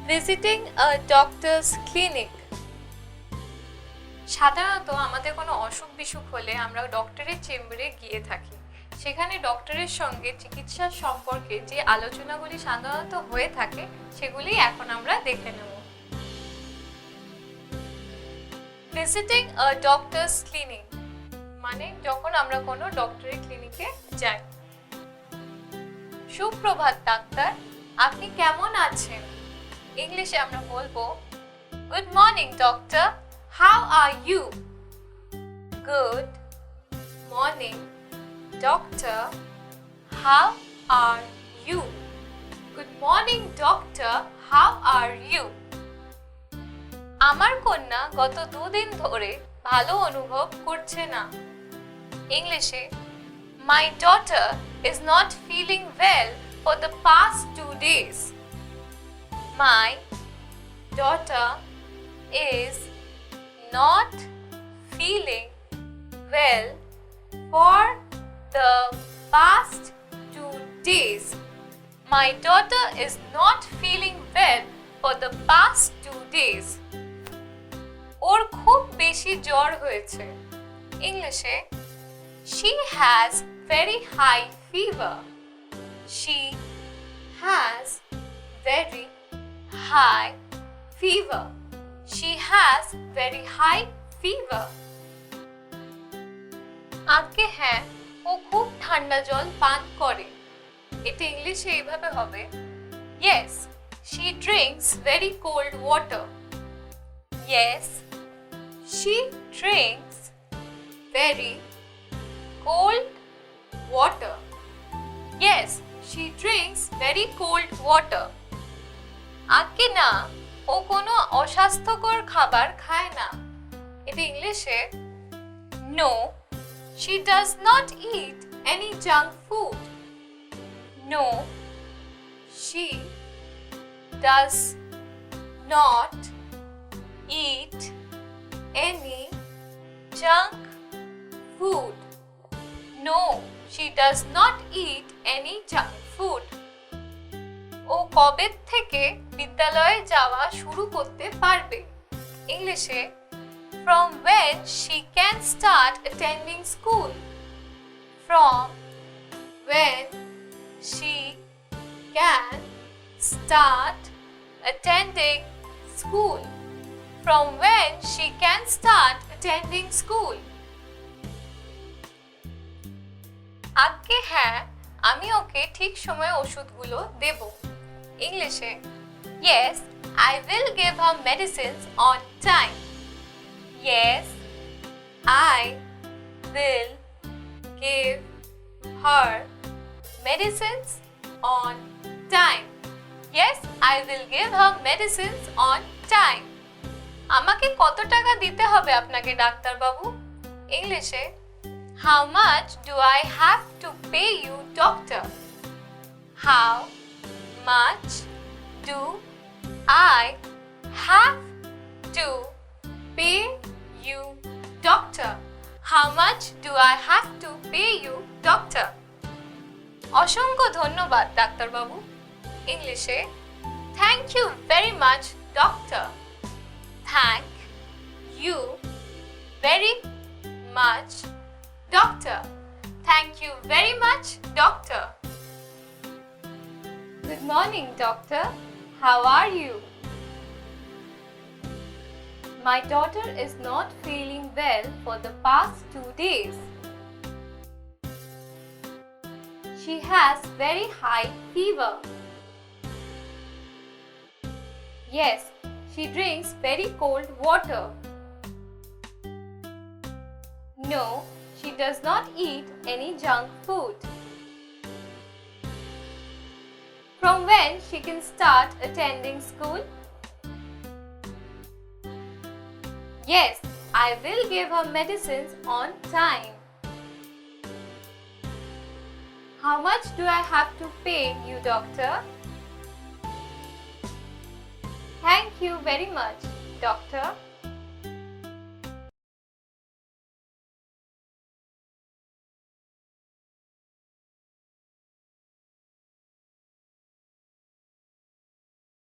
Visiting a doctor's clinic. সাধারণত আমাদের কোনো অসুখ বিসুখ হলে আমরা ডক্টরের চেম্বারে গিয়ে থাকি। সেখানে ডক্টরের সঙ্গে চিকিৎসার সম্পর্কে যে আলোচনাগুলি সাধারণত হয়ে থাকে সেগুলি এখন আমরা দেখে নেব। ভিজিটিং আ ডক্টরস ক্লিনিক মানে যখন আমরা কোনো ডক্টরের ক্লিনিকে যাই। সুপ্রভাত ডাক্তার, আপনি কেমন আছেন? ইংলিশে আমরা বলবো good morning doctor, how are you? Good morning doctor, how are you? Good morning doctor, how are you? আমার কন্যা গত 2 দিন ধরে ভালো অনুভব করছে না। ইংলিশে My daughter is not feeling well for the past 2 days. My daughter is not feeling well for the past 2 days. My daughter is not feeling well for the past 2 days. ওর খুব বেশি জ্বর হয়েছে। ইংলিশে She has very high fever. She has very high fever. She has very high fever. আগে হ্যাঁ, ও খুব ঠান্ডা জল পান করে। এটা ইংলিশে এইভাবে হবে Yes, she drinks very cold water. Yes, she drinks very cold water. Yes, she drinks very cold water. আগে না, ও কোনো অস্বাস্থ্যকর খাবার খায় না। এটা ইংলিশে No, she does not eat any junk food. No, she does not eat any junk food. No, she does not eat any junk food. ও কবে থেকে বিদ্যালয়ে যাওয়া শুরু করতে পারবে? ইংলিশে From when she can start attending school. From when she can start attending school. From when she can start attending school. আগে হ্যাঁ, আমি ওকে ঠিক সময়ে ওষুধগুলো দেব। ইংলিশে Yes, I will give her medicines on time. Yes, I will give her medicines on time. Yes, I will give her medicines on time. আমাকে কত টাকা দিতে হবে আপনাকে ডাক্তার বাবু? ইংলিশে How much do I have to pay you, doctor? How much do I have to pay you, doctor? How much do I have to pay you, doctor? অসংখ্য ধন্যবাদ doctor বাবু। ইংলিশে Thank you very much, doctor. Thank you very much, doctor. Thank you very much, doctor. Good morning, doctor. How are you? My daughter is not feeling well for the past 2 days. She has very high fever. Yes, she drinks very cold water. No, she does not eat any junk food. From when she can start attending school? Yes, I will give her medicines on time. How much do I have to pay you, doctor? Thank you very much, doctor.